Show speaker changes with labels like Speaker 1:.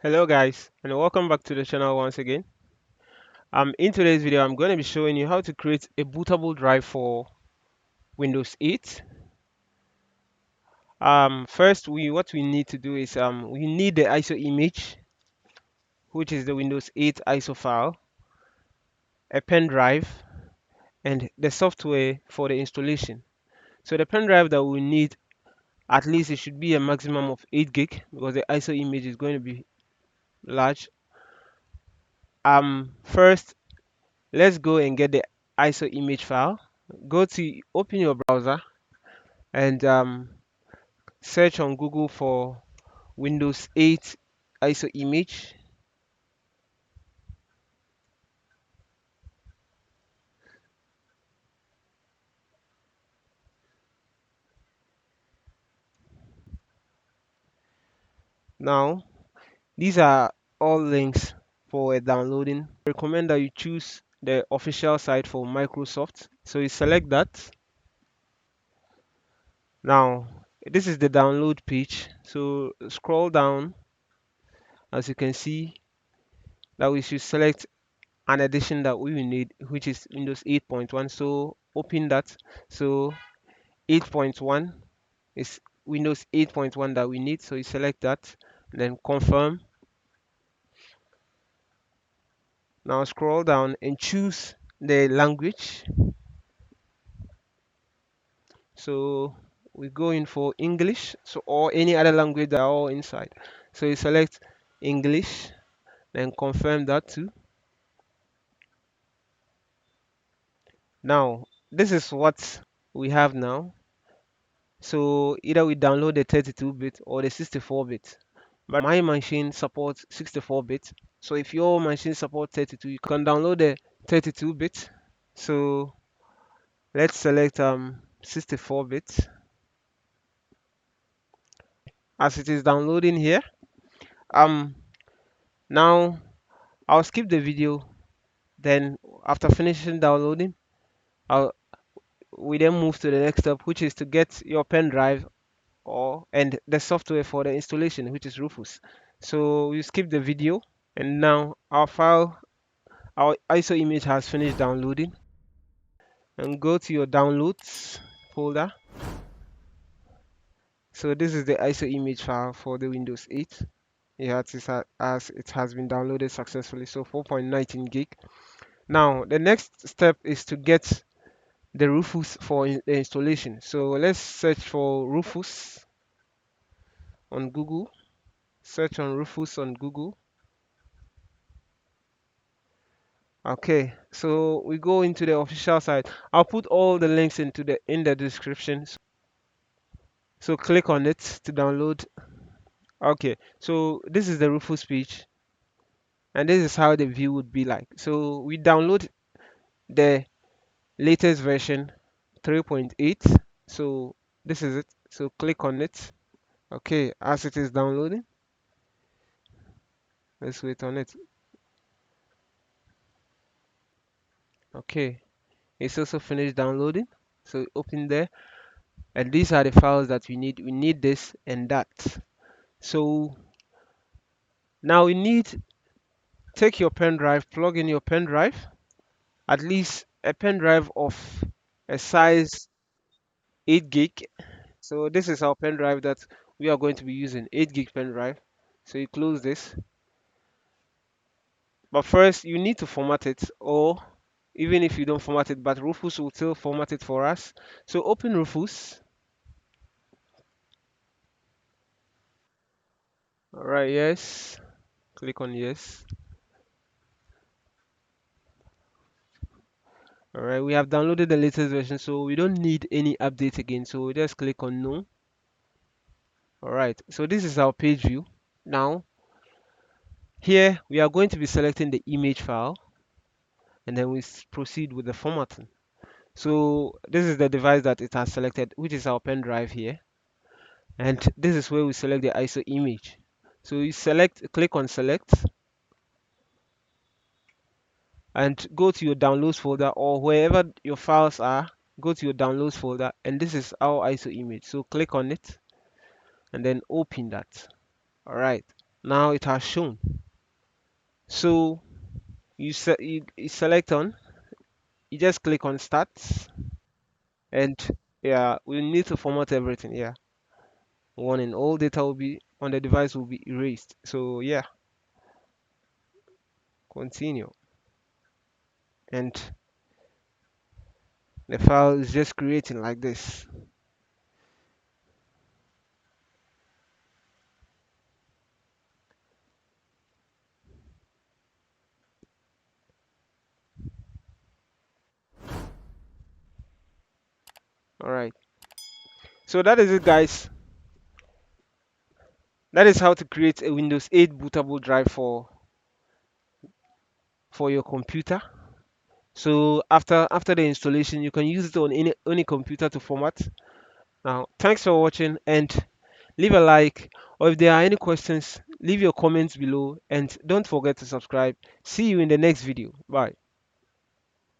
Speaker 1: Hello guys, and welcome back to the channel once again. In today's video I'm going to be showing you how to create a bootable drive for Windows 8. First what we need to do is we need the ISO image, which is the Windows 8 ISO file, a pen drive, and the software for the installation. So the pen drive that we need, at least it should be a maximum of 8 gig because the ISO image is going to be large. First let's go and get the ISO image file. Go to open your browser and search on Google for Windows 8 ISO image. Now, these are all links for downloading. I recommend that you choose the official site for Microsoft. So you select that. Now, this is the download page. So scroll down. As you can see, that we should select an edition that we will need, which is Windows 8.1. So open that. So 8.1 is Windows 8.1 that we need. So you select that, then confirm. Now scroll down and choose the language. So we go in for English, so or any other language that are all inside. So you select English, then confirm that too. Now this is what we have now. So either we download the 32-bit or the 64-bit. But my machine supports 64-bit. So if your machine supports 32, you can download the 32-bit. So let's select 64-bit. As it is downloading here, um now I'll skip the video. Then after finishing downloading, I'll we then move to the next step, which is to get your pen drive or and the software for the installation, which is Rufus. So we skip the video, and now our ISO image has finished downloading. And go to your downloads folder. So this is the ISO image file for the Windows 8. Yeah, as it has been downloaded successfully. So 4.19 gig. Now the next step is to get the Rufus for the installation. So let's search for Rufus on Google. Search on Rufus on Google. Okay, so we go into the official site. I'll put all the links in the description. So click on it to download. Okay, so this is the Rufus page, and this is how the view would be like. So we download the latest version 3.8. So this is it. So click on it. Okay, as it is downloading, let's wait on it. Okay, it's also finished downloading. So open there, and these are the files that we need. We need this and that. So now we need take your pen drive, plug in your pen drive, at least a pen drive of a size 8 gig. So this is our pen drive that we are going to be using, 8 gig pen drive. So you close this, but first you need to format it, or even if you don't format it, but Rufus will still format it for us. So open Rufus. All right, yes, click on yes. All right, we have downloaded the latest version, so we don't need any update again. So we just click on no. All right, so this is our page view. Now here we are going to be selecting the image file, and then we proceed with the formatting. So this is the device that it has selected, which is our pen drive here, and this is where we select the ISO image. So you click on select, and go to your downloads folder, or wherever your files are, go to your downloads folder, and this is our ISO image. So click on it and then open that. All right, Now it has shown. So you select on, you just click on start, and yeah, we need to format everything. Yeah, warning, all data will be on the device will be erased. So yeah, continue, and the file is just creating like this. All right, so that is it, guys. That is how to create a Windows 8 bootable drive for your computer. So after the installation, you can use it on any computer to format. Now, thanks for watching, and leave a like, or if there are any questions, leave your comments below, and don't forget to subscribe. See you in the next video. Bye.